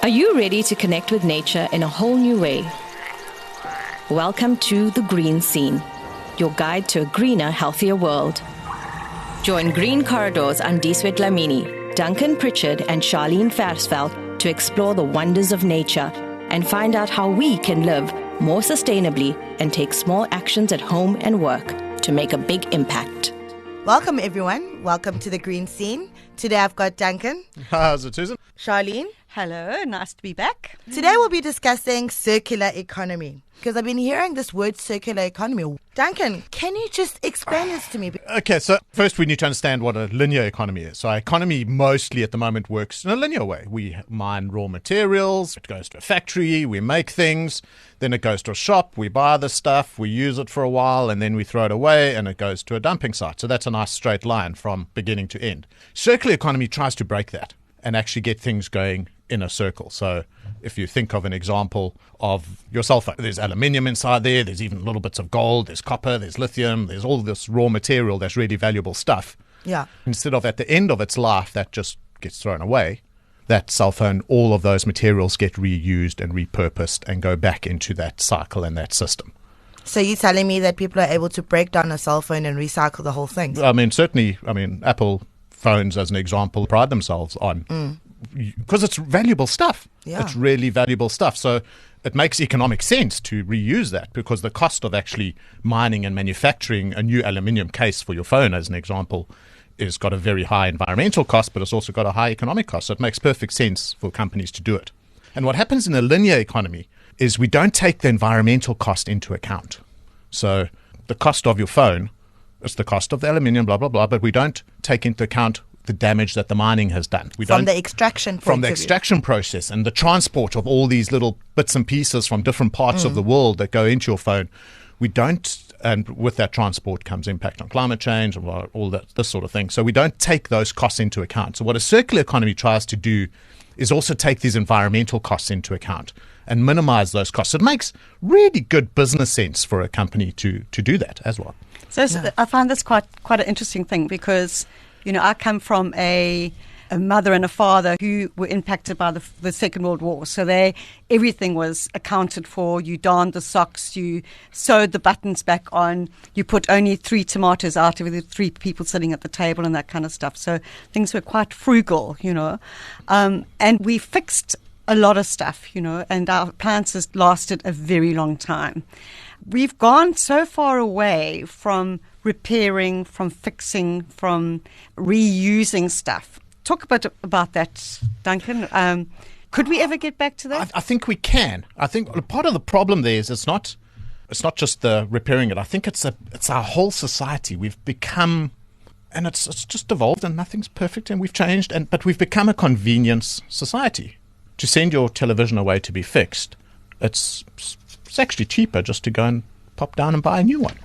Are you ready to connect with nature in a whole new way? Welcome to The Green Scene, your guide to a greener, healthier world. Join Green Corridors Andiswet Dlamini, Duncan Pritchard and Charlene Versveld to explore the wonders of nature and find out how we can live more sustainably and take small actions at home and work to make a big impact. Welcome, everyone. Welcome to The Green Scene. Today I've got Duncan. How's it, Susan? Charlene. Hello, nice to be back. Today we'll be discussing circular economy because I've been hearing this word circular economy. Duncan, can you just explain this to me? Okay, so first we need to understand what a linear economy is. So our economy mostly at the moment works in a linear way. We mine raw materials, it goes to a factory, we make things, then it goes to a shop, we buy the stuff, we use it for a while, and then we throw it away and it goes to a dumping site. So that's a nice straight line from beginning to end. Circular economy tries to break that and actually get things going in a circle. So if you think of an example of your cell phone, there's aluminium inside there, there's even little bits of gold, there's copper, there's lithium, there's all this raw material that's really valuable stuff. Yeah. Instead of at the end of its life, that just gets thrown away, that cell phone, all of those materials get reused and repurposed and go back into that cycle and that system. So you're telling me that people are able to break down a cell phone and recycle the whole thing? Certainly, Apple phones, as an example, pride themselves on because it's valuable stuff. Yeah. It's really valuable stuff. So it makes economic sense to reuse that because the cost of actually mining and manufacturing a new aluminium case for your phone, as an example, is got a very high environmental cost, but it's also got a high economic cost. So it makes perfect sense for companies to do it. And what happens in a linear economy is we don't take the environmental cost into account. So the cost of your phone is the cost of the aluminium, blah, blah, blah, but we don't take into account the damage that the mining has done. From the extraction process and the transport of all these little bits and pieces from different parts of the world that go into your phone, we don't, and with that transport comes impact on climate change and all that, this sort of thing. So we don't take those costs into account. So what a circular economy tries to do is also take these environmental costs into account and minimize those costs. It makes really good business sense for a company to do that as well. So I find this quite an interesting thing because, I come from a mother and a father who were impacted by the Second World War. So everything was accounted for. You darned the socks, you sewed the buttons back on, you put only 3 tomatoes out of the 3 people sitting at the table and that kind of stuff. So things were quite frugal, and we fixed a lot of stuff, and our appliances lasted a very long time. We've gone so far away from repairing, from fixing, from reusing stuff. Talk a bit about that, Duncan. Could we ever get back to that? I think we can. I think part of the problem there is it's not just the repairing it. I think it's our whole society. We've become, and it's just evolved, and nothing's perfect, and we've changed, but we've become a convenience society. To send your television away to be fixed, it's actually cheaper just to go and pop down and buy a new one.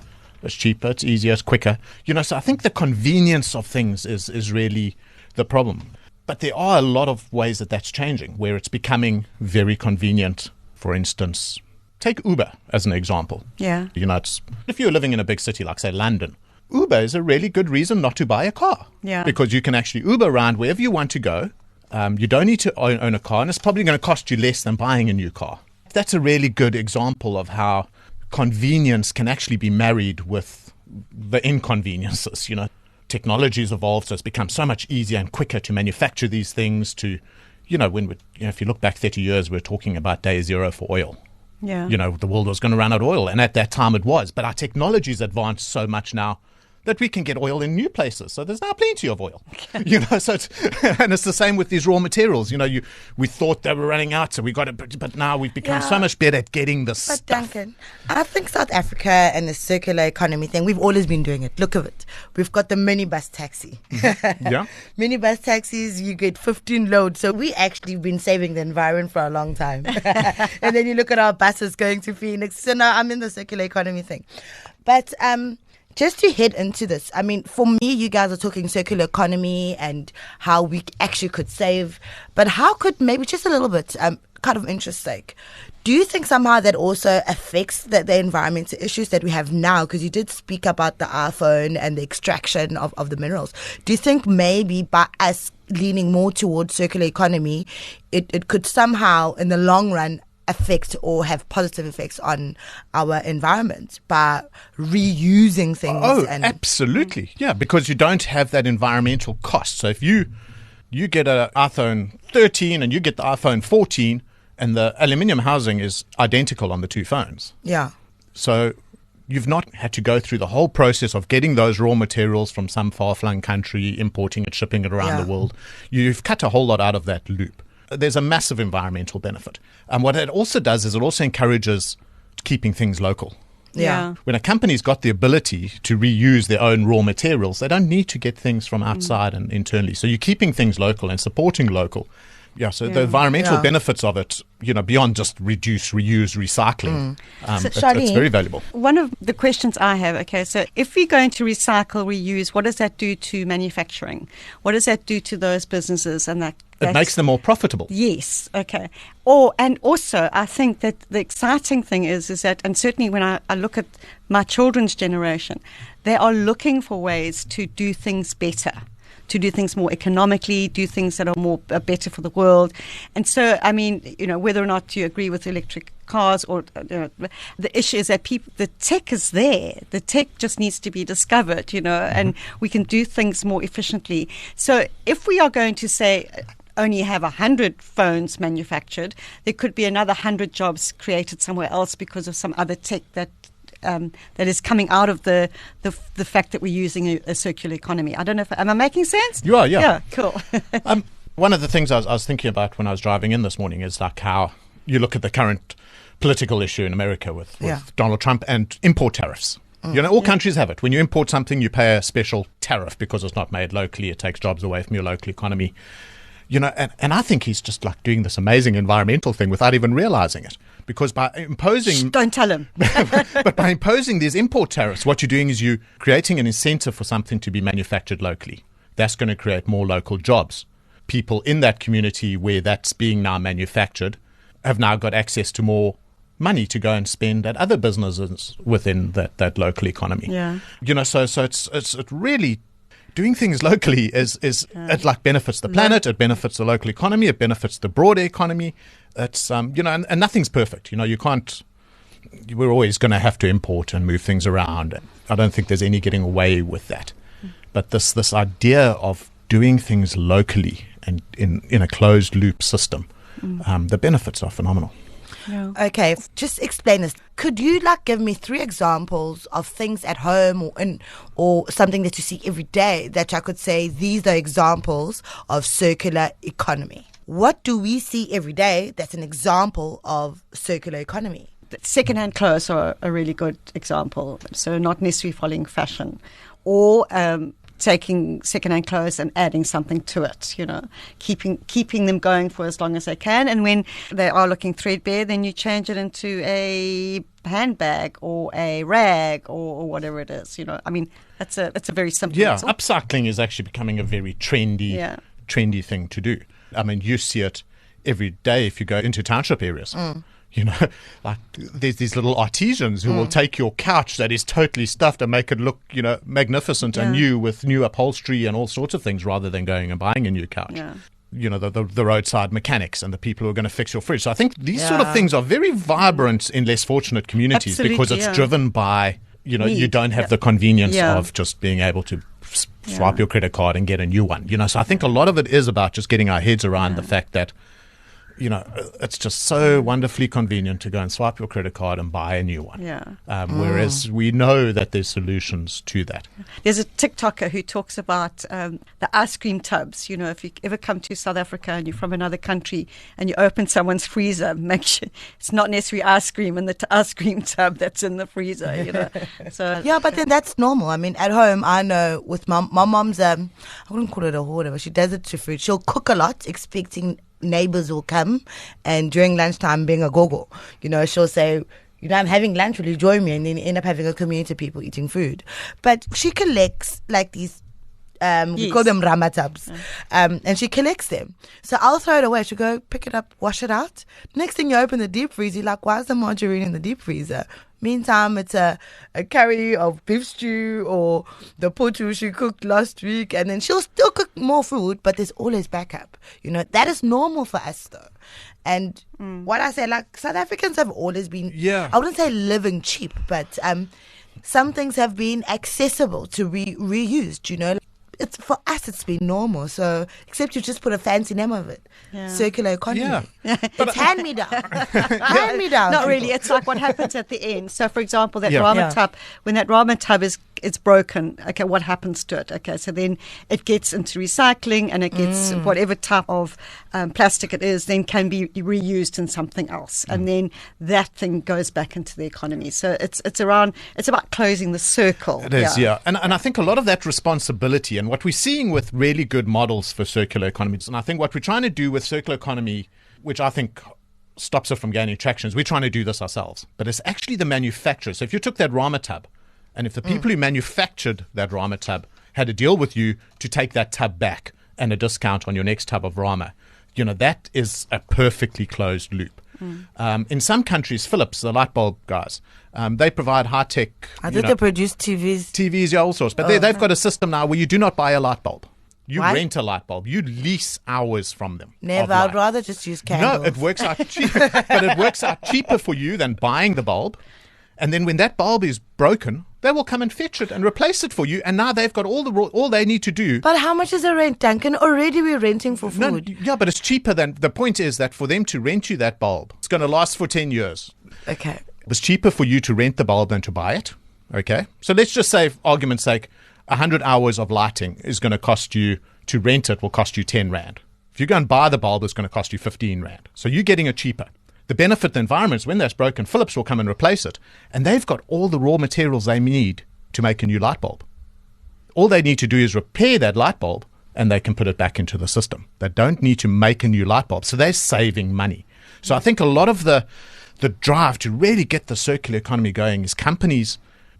It's cheaper, it's easier, it's quicker. So I think the convenience of things is really the problem. But there are a lot of ways that that's changing, where it's becoming very convenient. For instance, take Uber as an example. Yeah. If you're living in a big city like, say, London, Uber is a really good reason not to buy a car. Yeah. Because you can actually Uber around wherever you want to go. You don't need to own a car, and it's probably going to cost you less than buying a new car. That's a really good example of how convenience can actually be married with the inconveniences. Technology has evolved, so it's become so much easier and quicker to manufacture these things. If you look back 30 years, we're talking about day zero for oil. Yeah. The world was going to run out of oil, and at that time it was. But our technology has advanced so much now that we can get oil in new places. So there's now plenty of oil. So and it's the same with these raw materials. We thought they were running out, so we got it, but now we've become so much better at getting this stuff. But Duncan, I think South Africa and the circular economy thing, we've always been doing it. Look at it. We've got the minibus taxi. Yeah. Minibus taxis, you get 15 loads. So we actually been saving the environment for a long time. And then you look at our buses going to Phoenix. So now I'm in the circular economy thing. But just to head into this, for me, you guys are talking circular economy and how we actually could save. But how could, maybe just a little bit, kind of interest sake, do you think somehow that also affects the environmental issues that we have now? Because you did speak about the iPhone and the extraction of the minerals. Do you think maybe by us leaning more towards circular economy, it could somehow, in the long run, affect or have positive effects on our environment by reusing things? Oh, absolutely. Yeah, because you don't have that environmental cost. So if you get an iPhone 13 and you get the iPhone 14, and the aluminium housing is identical on the two phones. Yeah. So you've not had to go through the whole process of getting those raw materials from some far-flung country, importing it, shipping it around the world. You've cut a whole lot out of that loop. There's a massive environmental benefit. And what it also does is it also encourages keeping things local. Yeah. When a company's got the ability to reuse their own raw materials, they don't need to get things from outside and internally. So you're keeping things local and supporting local. Yeah, so the environmental benefits of it, beyond just reduce, reuse, recycling, it's very valuable. One of the questions I have, so if we're going to recycle, reuse, what does that do to manufacturing? What does that do to those businesses? And it makes them more profitable. Yes, okay. And also, I think that the exciting thing is that, and certainly when I look at my children's generation, they are looking for ways to do things better, to do things more economically, do things that are better for the world. And so, I mean, whether or not you agree with electric cars or the issue is that the tech is there. The tech just needs to be discovered, and we can do things more efficiently. So if we are going to say only have 100 phones manufactured, there could be another 100 jobs created somewhere else because of some other tech that is coming out of the fact that we're using a circular economy. I don't know am I making sense? You are, yeah. Yeah, cool. One of the things I was thinking about when I was driving in this morning is like how you look at the current political issue in America with Donald Trump and import tariffs. All countries have it. When you import something, you pay a special tariff because it's not made locally. It takes jobs away from your local economy. And I think he's just like doing this amazing environmental thing without even realizing it. Because by imposing... Don't tell him. But by imposing these import tariffs, what you're doing is you're creating an incentive for something to be manufactured locally. That's going to create more local jobs. People in that community where that's being now manufactured have now got access to more money to go and spend at other businesses within that local economy. Yeah. So it's really... Doing things locally it like benefits the planet, it benefits the local economy, it benefits the broader economy. It's and nothing's perfect. You can't. We're always going to have to import and move things around. I don't think there's any getting away with that. But this idea of doing things locally and in a closed loop system, the benefits are phenomenal. Yeah. Okay, just explain this. Could you give me 3 examples of things at home or something that you see every day that I could say these are examples of circular economy? What do we see every day that's an example of circular economy? Second-hand clothes are a really good example. So not necessarily following fashion, or taking second-hand clothes and adding something to it, keeping them going for as long as they can. And when they are looking threadbare, then you change it into a handbag or a rag or whatever it is. I mean, that's a very simple. Yeah, upcycling is actually becoming a very trendy thing to do. I mean, you see it every day if you go into township areas. Like there's these little artisans who will take your couch that is totally stuffed and make it look, magnificent and new with new upholstery and all sorts of things rather than going and buying a new couch. Yeah. The roadside mechanics and the people who are going to fix your fridge. So I think these sort of things are very vibrant in less fortunate communities. Absolutely, because it's driven by, you don't have the convenience of just being able to swipe your credit card and get a new one. So I think a lot of it is about just getting our heads around the fact that it's just so wonderfully convenient to go and swipe your credit card and buy a new one. Yeah. Whereas we know that there's solutions to that. There's a TikToker who talks about the ice cream tubs. If you ever come to South Africa and you're from another country and you open someone's freezer, make sure it's not necessarily ice cream in the ice cream tub that's in the freezer. So yeah, but then that's normal. I mean, at home, I know with my mom's, I wouldn't call it a hoarder, but she does it to food. She'll cook a lot, expecting neighbors will come, and during lunchtime being a gogo, she'll say, I'm having lunch, will you join me? And then you end up having a community of people eating food. But she collects these we call them rama tubs, and she collects them. So I'll throw it away. She'll go pick it up, wash it out. Next thing you open the deep freezer, you're like, why is the margarine in the deep freezer? Meantime, it's a curry of beef stew or the potu she cooked last week, and then she'll still cook more food, but there's always backup. That is normal for us though. And what I say, like, South Africans have always been, I wouldn't say living cheap, but some things have been accessible to be reused, It's for us, it's been normal. So, except you just put a fancy name of it, circular economy. Yeah. It's hand me down. Hand me down. Not really. It's like what happens at the end. So, for example, that ramen tub, when that ramen tub it's broken, okay, what happens to it? Okay, so then it gets into recycling, and it gets whatever type of plastic it is, then can be reused in something else, and then that thing goes back into the economy. So it's about closing the circle. It is, and I think a lot of that responsibility, and what we're seeing with really good models for circular economies, and I think what we're trying to do with circular economy, which I think stops it from gaining traction, is we're trying to do this ourselves. But it's actually the manufacturers. So if you took that ramen tub, and if the people who manufactured that ramen tub had a deal with you to take that tub back and a discount on your next tub of ramen, that is a perfectly closed loop. In some countries, Philips, the light bulb guys, they provide high-tech... I think they produce TVs. TVs, all sorts. But they've got a system now where you do not buy a light bulb. You rent a light bulb. You lease hours from them. Never. I'd rather just use candles. No, it works out cheaper. But it works out cheaper for you than buying the bulb. And then when that bulb is broken, they will come and fetch it and replace it for you. And now they've got all they need to do. But how much is the rent, Duncan? Already we're renting for food. No, but it's cheaper than... The point is that for them to rent you that bulb, it's going to last for 10 years. Okay. It's cheaper for you to rent the bulb than to buy it. Okay. So let's just say, for argument's sake, 100 hours of lighting is going to cost you, to rent it will cost you 10 Rand. If you go and buy the bulb, it's going to cost you 15 Rand. So you're getting it cheaper. The benefit the environment is when that's broken, Philips will come and replace it. And they've got all the raw materials they need to make a new light bulb. All they need to do is repair that light bulb and they can put it back into the system. They don't need to make a new light bulb. So they're saving money. So I think a lot of the drive to really get the circular economy going is companies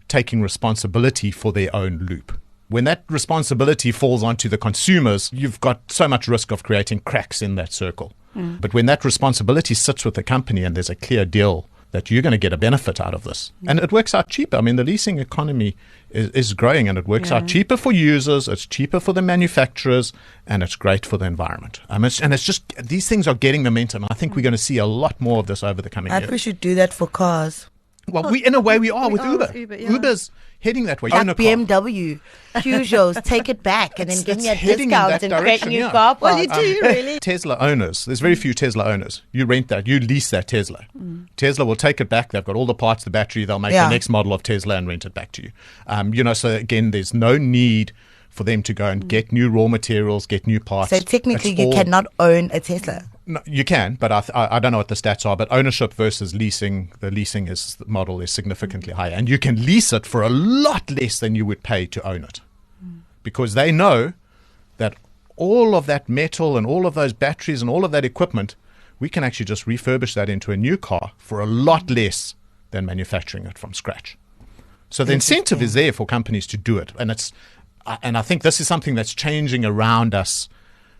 taking responsibility for their own loop. When that responsibility falls onto the consumers, you've got so much risk of creating cracks in that circle. But when that responsibility sits with the company and there's a clear deal that you're going to get a benefit out of this, and it works out cheaper. I mean, the leasing economy is growing, and it works out cheaper for users, it's cheaper for the manufacturers, and it's great for the environment. It's just, these things are getting momentum. I think we're going to see a lot more of this over the coming years. We should do that for cars. Well, in a way we are with Uber. Uber's heading that way. Like BMW, Peugeots, take it back and then give me a discount and create new car parts. Well, you do, really. Tesla owners, there's very few Tesla owners. You rent that, you lease that Tesla. Tesla will take it back. They've got all the parts, the battery. They'll make the next model of Tesla and rent it back to you. So again, there's no need for them to go and get new raw materials, get new parts. So technically you cannot own a Tesla. No, you can, but I don't know what the stats are. But ownership versus leasing, the leasing model is significantly higher. And you can lease it for a lot less than you would pay to own it. Because they know that all of that metal and all of those batteries and all of that equipment, we can actually just refurbish that into a new car for a lot less than manufacturing it from scratch. So the incentive is there for companies to do it. And I think this is something that's changing around us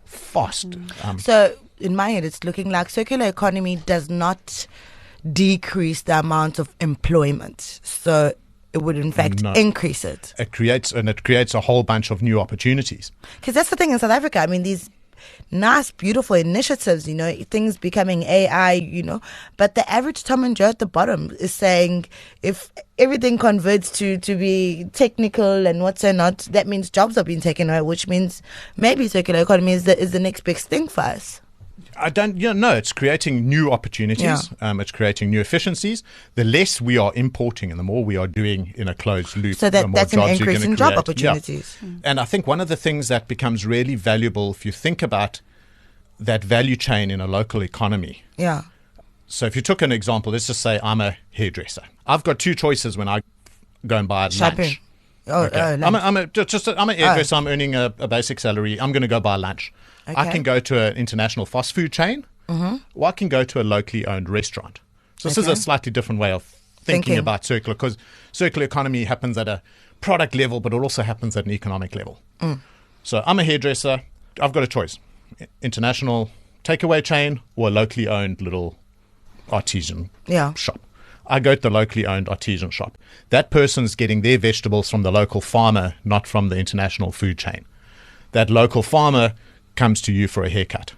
fast. So in my head, it's looking like circular economy does not decrease the amount of employment. So it would, in fact, increase it. It creates a whole bunch of new opportunities. Because that's the thing in South Africa. I mean, these nice, beautiful initiatives, things becoming AI, but the average Tom and Joe at the bottom is saying if everything converts to be technical and what's not, that means jobs are being taken away, which means maybe circular economy is the next big thing for us. I don't, no, it's creating new opportunities. It's creating new efficiencies. The less we are importing and the more we are doing in a closed loop, so the more that's an jobs increase in job opportunities. Yeah. And I think one of the things that becomes really valuable, if you think about that value chain in a local economy. Yeah. So if you took an example, let's just say I'm a hairdresser. I've got two choices when I go and buy lunch. I'm a hairdresser. I'm earning a basic salary. I'm going to go buy lunch. Okay. I can go to an international fast food chain, or I can go to a locally owned restaurant. So this is a slightly different way of thinking about circular, because circular economy happens at a product level, but it also happens at an economic level. So I'm a hairdresser. I've got a choice. International takeaway chain or a locally owned little artisan shop. I go to the locally owned artisan shop. That person's getting their vegetables from the local farmer, not from the international food chain. That local farmer comes to you for a haircut.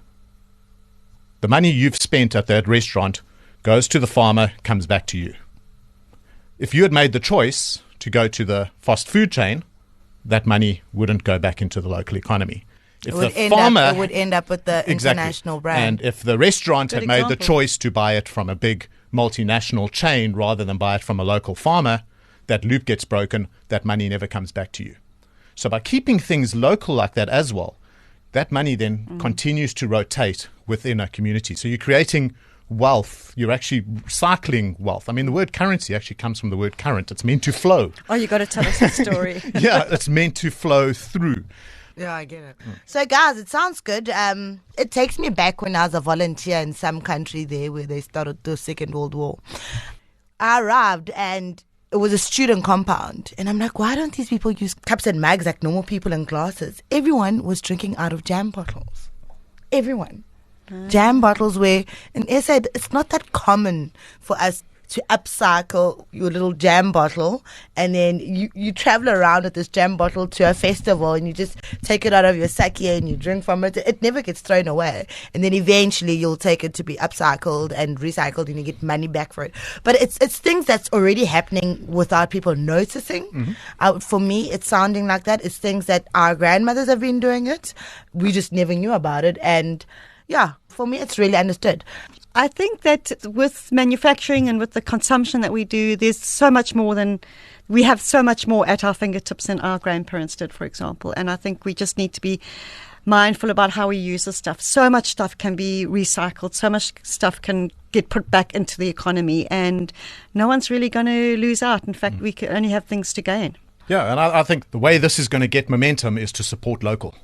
The money you've spent at that restaurant goes to the farmer, comes back to you. If you had made the choice to go to the fast food chain, that money wouldn't go back into the local economy. If it would end up with the international brand. And if the restaurant Good had made the example. choice to buy it from a big multinational chain rather than buy it from a local farmer, that loop gets broken, that money never comes back to you. So by keeping things local like that as well, that money then continues to rotate within a community. So you're creating wealth, you're actually cycling wealth. I mean, the word currency actually comes from the word current. It's meant to flow. Oh, you got to tell us the story. Yeah, it's meant to flow through. Yeah, I get it. So, guys, it sounds good. It takes me back when I was a volunteer in some country there where they started the Second World War. I arrived and it was a student compound. And I'm like, why don't these people use cups and mugs like normal people in glasses? Everyone was drinking out of jam bottles. Everyone. Jam bottles where, in SA, it's not that common for us to upcycle your little jam bottle, and then you travel around with this jam bottle to a festival and you just take it out of your sake and you drink from it. It never gets thrown away, and then eventually you'll take it to be upcycled and recycled and you get money back for it. But it's things that's already happening without people noticing. For me, it's sounding like that. It's things that our grandmothers have been doing it. We just never knew about it. And yeah, for me, it's really understood. I think that with manufacturing and with the consumption that we do, there's so much more we have so much more at our fingertips than our grandparents did, for example. And I think we just need to be mindful about how we use the stuff. So much stuff can be recycled. So much stuff can get put back into the economy, and no one's really going to lose out. In fact, we can only have things to gain. Yeah, and I think the way this is going to get momentum is to support local.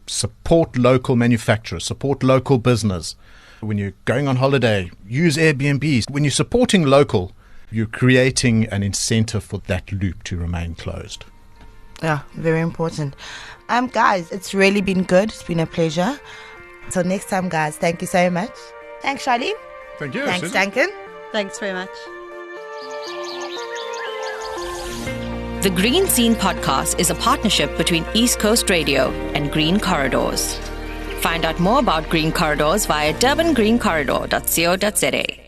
Support local manufacturers, support local business. When you're going on holiday, use Airbnbs. When you're supporting local, you're creating an incentive for that loop to remain closed. Yeah, very important. Guys, it's really been good. It's been a pleasure. Till next time, guys, thank you so much. Thanks, Charlene. Thank you. Thanks, Susan. Duncan. Thanks very much. The Green Scene podcast is a partnership between East Coast Radio and Green Corridors. Find out more about Green Corridors via durbangreencorridor.co.za.